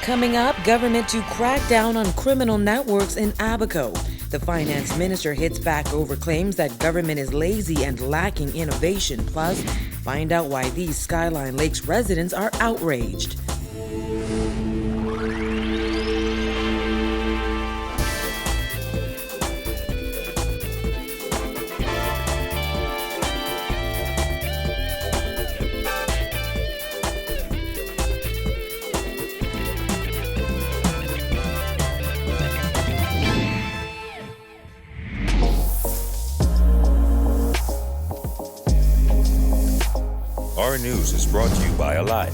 Coming up, government to crack down on criminal networks in Abaco. The finance minister hits back over claims that government is lazy and lacking innovation. Plus, find out why these Skyline Lakes residents are outraged. Our news is brought to you by Alive.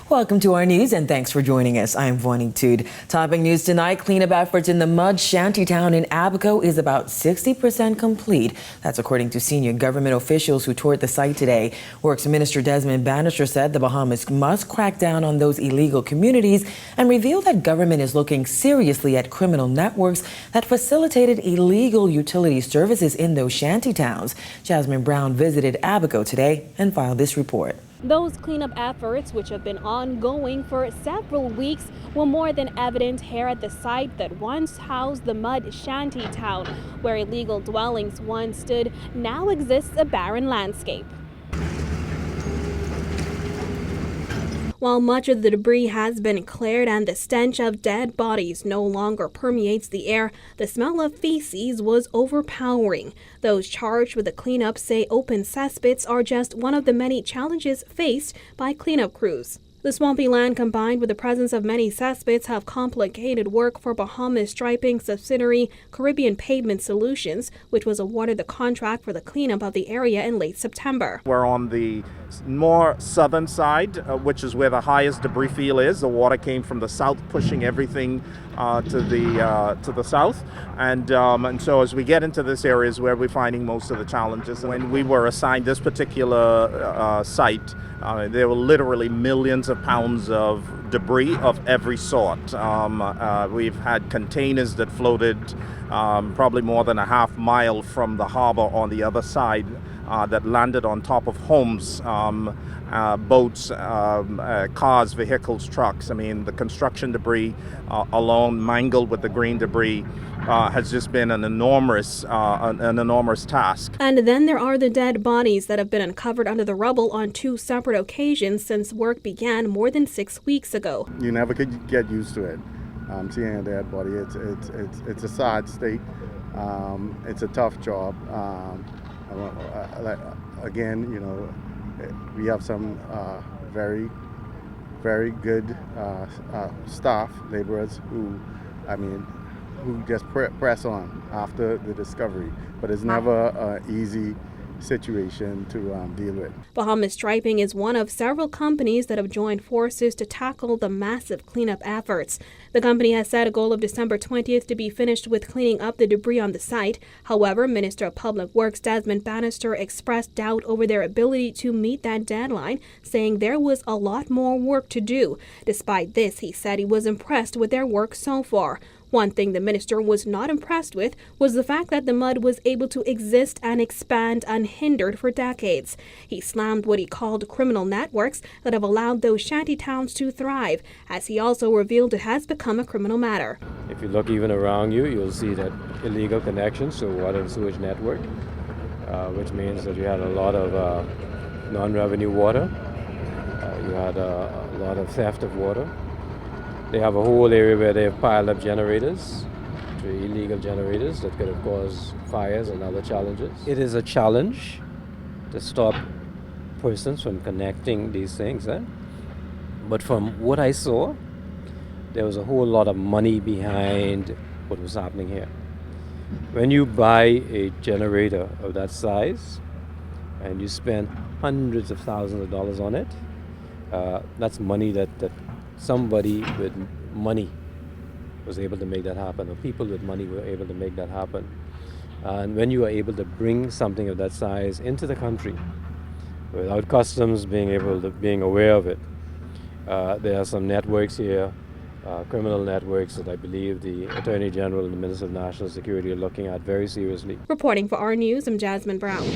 Welcome to our news and thanks for joining us. I'm Vonnie Tood. Topping news tonight, cleanup efforts in the mud shantytown in Abaco is about 60% complete. That's according to senior government officials who toured the site today. Works Minister Desmond Bannister said the Bahamas must crack down on those illegal communities and reveal that government is looking seriously at criminal networks that facilitated illegal utility services in those shantytowns. Jasmine Brown visited Abaco today and filed this report. Those cleanup efforts, which have been ongoing for several weeks, were more than evident here at the site that once housed the mud shanty town, where illegal dwellings once stood, now exists a barren landscape. While much of the debris has been cleared and the stench of dead bodies no longer permeates the air, the smell of feces was overpowering. Those charged with the cleanup say open cesspits are just one of the many challenges faced by cleanup crews. The swampy land combined with the presence of many cesspits have complicated work for Bahamas striping subsidiary Caribbean Pavement Solutions, which was awarded the contract for the cleanup of the area in late September. We're on the more southern side, which is where the highest debris field is. The water came from the south, pushing everything to the south, and so as we get into this area is where we're finding most of the challenges. When we were assigned this particular site, there were literally millions of pounds of debris of every sort. We've had containers that floated probably more than a half mile from the harbor on the other side that landed on top of homes, boats, cars, vehicles, trucks. I mean, the construction debris alone, mangled with the green debris, has just been an enormous task. And then there are the dead bodies that have been uncovered under the rubble on two separate occasions since work began more than 6 weeks ago. You never could get used to it. Seeing a dead body, it's a sad state. It's a tough job. Again, you know, we have some very, very good staff, laborers who just press on after the discovery. But it's never an easy situation to deal with. Bahamas Striping is one of several companies that have joined forces to tackle the massive cleanup efforts. The company has set a goal of December 20th to be finished with cleaning up the debris on the site. However, Minister of Public Works Desmond Bannister expressed doubt over their ability to meet that deadline, saying there was a lot more work to do. Despite this, he said he was impressed with their work so far. One thing the minister was not impressed with was the fact that the mud was able to exist and expand unhindered for decades. He slammed what he called criminal networks that have allowed those shanty towns to thrive, as he also revealed it has become a criminal matter. If you look even around you, you'll see that illegal connections to water and sewage network, which means that you had a lot of non-revenue water. You had a lot of theft of water. They have a whole area where they have piled up generators, illegal generators that could have caused fires and other challenges. It is a challenge to stop persons from connecting these things. But from what I saw, there was a whole lot of money behind what was happening here. When you buy a generator of that size and you spend hundreds of thousands of dollars on it, that's money that somebody with money was able to make that happen, or people with money were able to make that happen. And when you are able to bring something of that size into the country without customs being aware of it, there are some networks here, criminal networks that I believe the Attorney General and the Minister of National Security are looking at very seriously. Reporting for our news, I'm Jasmine Brown.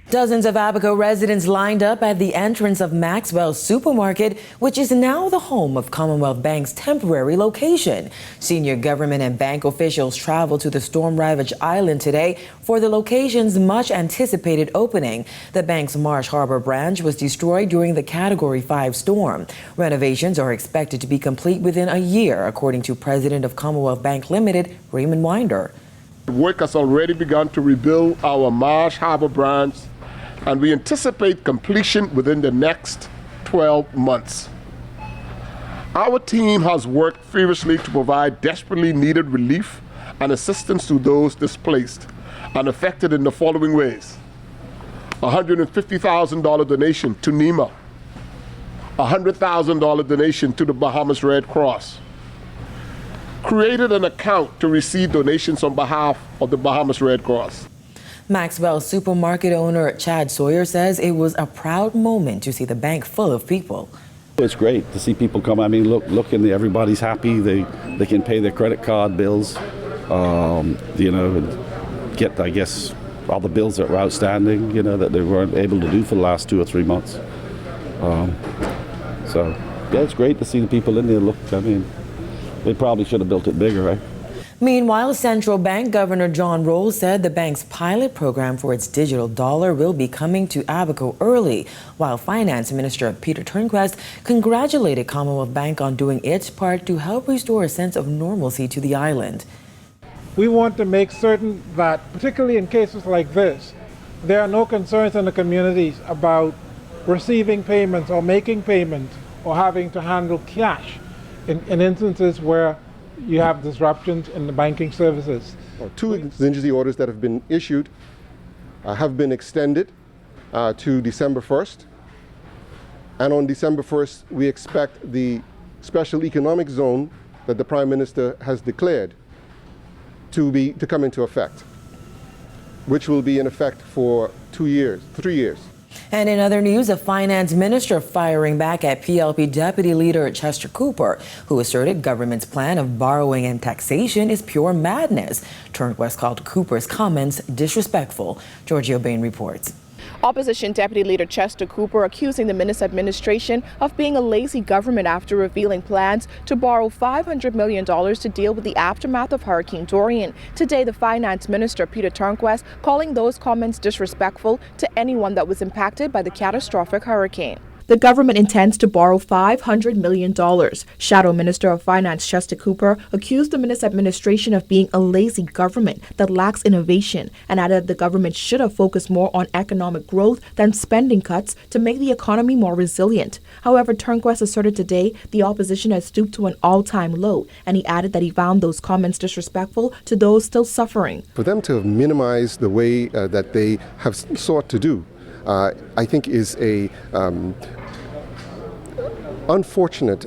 Dozens of Abaco residents lined up at the entrance of Maxwell's supermarket, which is now the home of Commonwealth Bank's temporary location. Senior government and bank officials traveled to the storm-ravaged island today for the location's much-anticipated opening. The bank's Marsh Harbor branch was destroyed during the Category 5 storm. Renovations are expected to be complete within a year, according to President of Commonwealth Bank Limited, Raymond Winder. Work has already begun to rebuild our Marsh Harbor branch, and we anticipate completion within the next 12 months. Our team has worked feverishly to provide desperately needed relief and assistance to those displaced and affected in the following ways: $150,000 donation to NEMA, $100,000 donation to the Bahamas Red Cross, created an account to receive donations on behalf of the Bahamas Red Cross. Maxwell supermarket owner Chad Sawyer says it was a proud moment to see the bank full of people. It's great to see people come. I mean, look, and everybody's happy. They can pay their credit card bills, and get, I guess, all the bills that were outstanding, that they weren't able to do for the last 2 or 3 months. So, yeah, it's great to see the people in there. Look, I mean, they probably should have built it bigger, right? Meanwhile, Central Bank Governor John Rowles said the bank's pilot program for its digital dollar will be coming to Abaco early, while Finance Minister Peter Turnquest congratulated Commonwealth Bank on doing its part to help restore a sense of normalcy to the island. We want to make certain that, particularly in cases like this, there are no concerns in the communities about receiving payments or making payments or having to handle cash in instances where you have disruptions in the banking services. 2 emergency orders that have been issued have been extended to December 1st. And on December 1st, we expect the special economic zone that the Prime Minister has declared to come into effect, which will be in effect for 3 years. And in other news, a finance minister firing back at PLP Deputy Leader Chester Cooper, who asserted government's plan of borrowing and taxation is pure madness. Turnquest called Cooper's comments disrespectful. Georgia Bain reports. Opposition Deputy Leader Chester Cooper accusing the Minnis administration of being a lazy government after revealing plans to borrow $500 million to deal with the aftermath of Hurricane Dorian. Today, the Finance Minister, Peter Turnquest, calling those comments disrespectful to anyone that was impacted by the catastrophic hurricane. The government intends to borrow $500 million. Shadow Minister of Finance Chester Cooper accused the Minnis administration of being a lazy government that lacks innovation and added the government should have focused more on economic growth than spending cuts to make the economy more resilient. However, Turnquest asserted today the opposition has stooped to an all-time low, and he added that he found those comments disrespectful to those still suffering. For them to have minimized the way that they have sought to do, I think is a unfortunate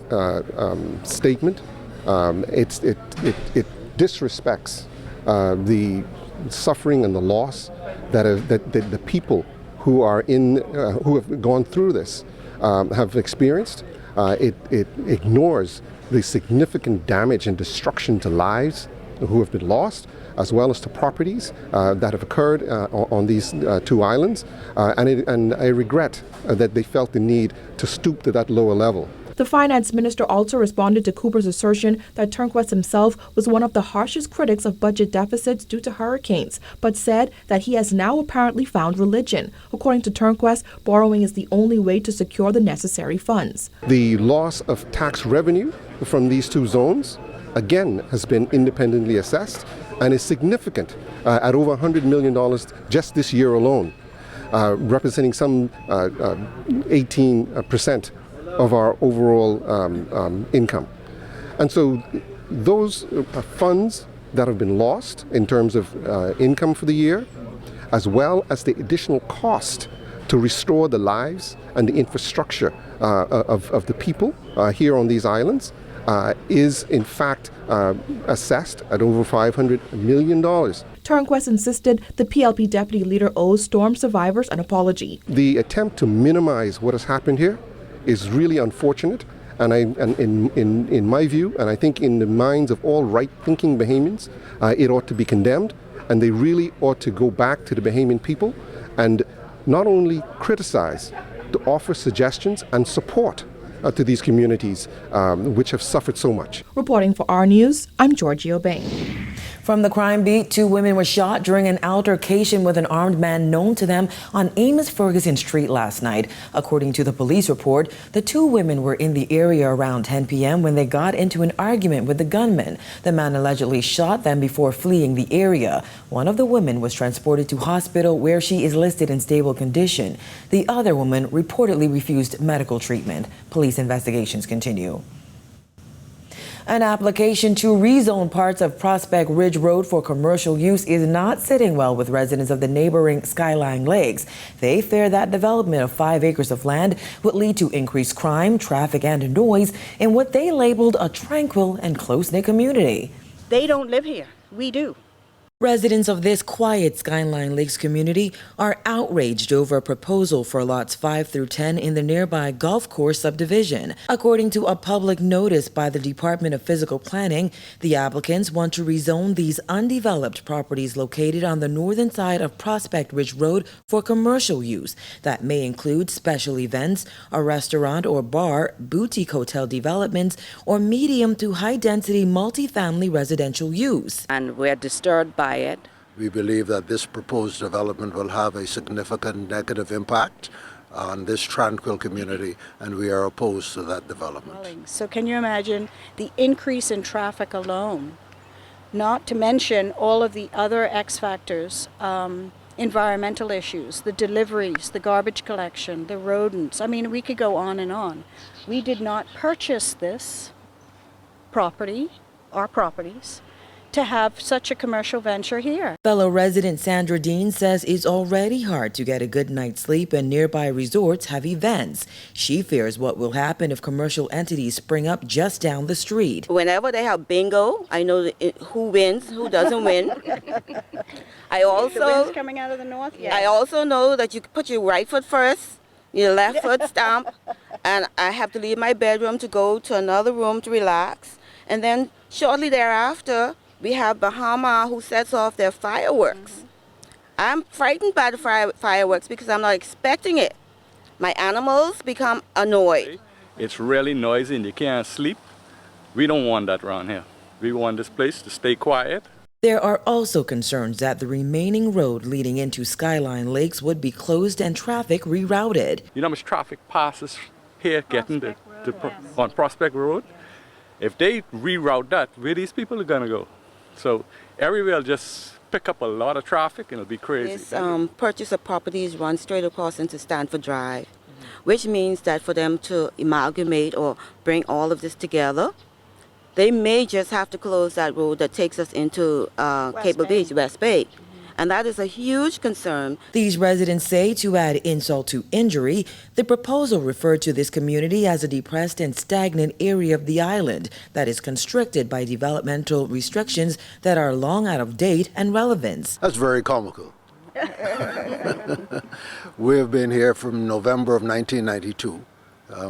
statement. It disrespects the suffering and the loss that the people who are who have gone through this have experienced. It ignores the significant damage and destruction to lives who have been lost, as well as to properties that have occurred on these 2 islands. And I regret that they felt the need to stoop to that lower level. The finance minister also responded to Cooper's assertion that Turnquest himself was one of the harshest critics of budget deficits due to hurricanes, but said that he has now apparently found religion. According to Turnquest, borrowing is the only way to secure the necessary funds. The loss of tax revenue from these 2 zones, again, has been independently assessed and is significant at over $100 million just this year alone, representing some 18% of our overall income. And so those funds that have been lost in terms of income for the year, as well as the additional cost to restore the lives and the infrastructure of the people here on these islands, is in fact assessed at over $500 million. Turnquest insisted the PLP deputy leader owes storm survivors an apology. The attempt to minimize what has happened here is really unfortunate, and in my view, and I think in the minds of all right-thinking Bahamians, it ought to be condemned, and they really ought to go back to the Bahamian people and not only criticize, to offer suggestions and support to these communities which have suffered so much. Reporting for our News, I'm Georgie O'Bain. From the crime beat, 2 women were shot during an altercation with an armed man known to them on Amos Ferguson Street last night. According to the police report, the 2 women were in the area around 10 p.m. when they got into an argument with the gunman. The man allegedly shot them before fleeing the area. One of the women was transported to hospital where she is listed in stable condition. The other woman reportedly refused medical treatment. Police investigations continue. An application to rezone parts of Prospect Ridge Road for commercial use is not sitting well with residents of the neighboring Skyline Lakes. They fear that development of 5 acres of land would lead to increased crime, traffic, and noise in what they labeled a tranquil and close-knit community. They don't live here. We do. Residents of this quiet Skyline Lakes community are outraged over a proposal for lots 5 through 10 in the nearby golf course subdivision. According to a public notice by the Department of Physical Planning, the applicants want to rezone these undeveloped properties located on the northern side of Prospect Ridge Road for commercial use. That may include special events, a restaurant or bar, boutique hotel developments, or medium to high-density multifamily residential use. And we're disturbed by it. We believe that this proposed development will have a significant negative impact on this tranquil community, and we are opposed to that development. So can you imagine the increase in traffic alone? Not to mention all of the other X factors, environmental issues, the deliveries, the garbage collection, the rodents. I mean, we could go on and on. We did not purchase this property, our properties, to have such a commercial venture here. Fellow resident Sandra Dean says it's already hard to get a good night's sleep and nearby resorts have events. She fears what will happen if commercial entities spring up just down the street. Whenever they have bingo, I know who wins, who doesn't win. I also, the wind's coming out of the north? Yes. I also know that you put your right foot first, your left foot stamp, and I have to leave my bedroom to go to another room to relax. And then shortly thereafter, we have Bahama who sets off their fireworks. I'm frightened by the fireworks because I'm not expecting it. My animals become annoyed. It's really noisy and you can't sleep. We don't want that around here. We want this place to stay quiet. There are also concerns that the remaining road leading into Skyline Lakes would be closed and traffic rerouted. You know how much traffic passes here getting on Prospect Road? If they reroute that, where these people are going to go? So everywhere will just pick up a lot of traffic and it'll be crazy. This purchase of properties run straight across into Stanford Drive, which means that for them to amalgamate or bring all of this together, they may just have to close that road that takes us into Cable Beach, West Bay. And that is a huge concern. These residents say, to add insult to injury, the proposal referred to this community as a depressed and stagnant area of the island that is constricted by developmental restrictions that are long out of date and relevance. That's very comical. We've been here from November of 1992.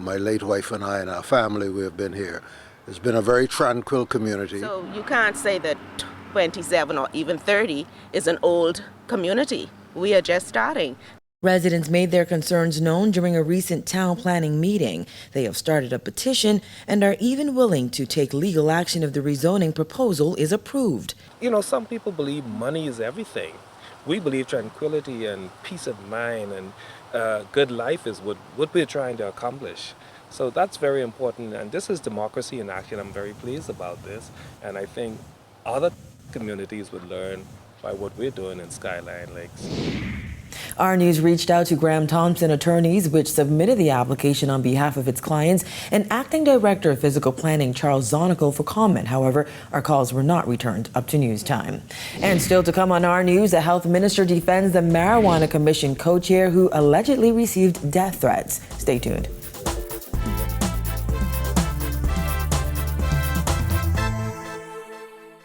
My late wife and I and our family, we have been here. It's been a very tranquil community. So you can't say that 27 or even 30 is an old community. We are just starting. Residents made their concerns known during a recent town planning meeting. They have started a petition and are even willing to take legal action if the rezoning proposal is approved. You know, some people believe money is everything. We believe tranquility and peace of mind and good life is what we're trying to accomplish. So that's very important, and this is democracy in action. I'm very pleased about this, and I think other communities would learn by what we're doing in Skyline Lakes. Our News reached out to Graham Thompson Attorneys, which submitted the application on behalf of its clients, and Acting Director of Physical Planning Charles Zonico for comment. However, our calls were not returned up to news time. And still to come on Our News, the health minister defends the Marijuana Commission co-chair who allegedly received death threats. Stay tuned.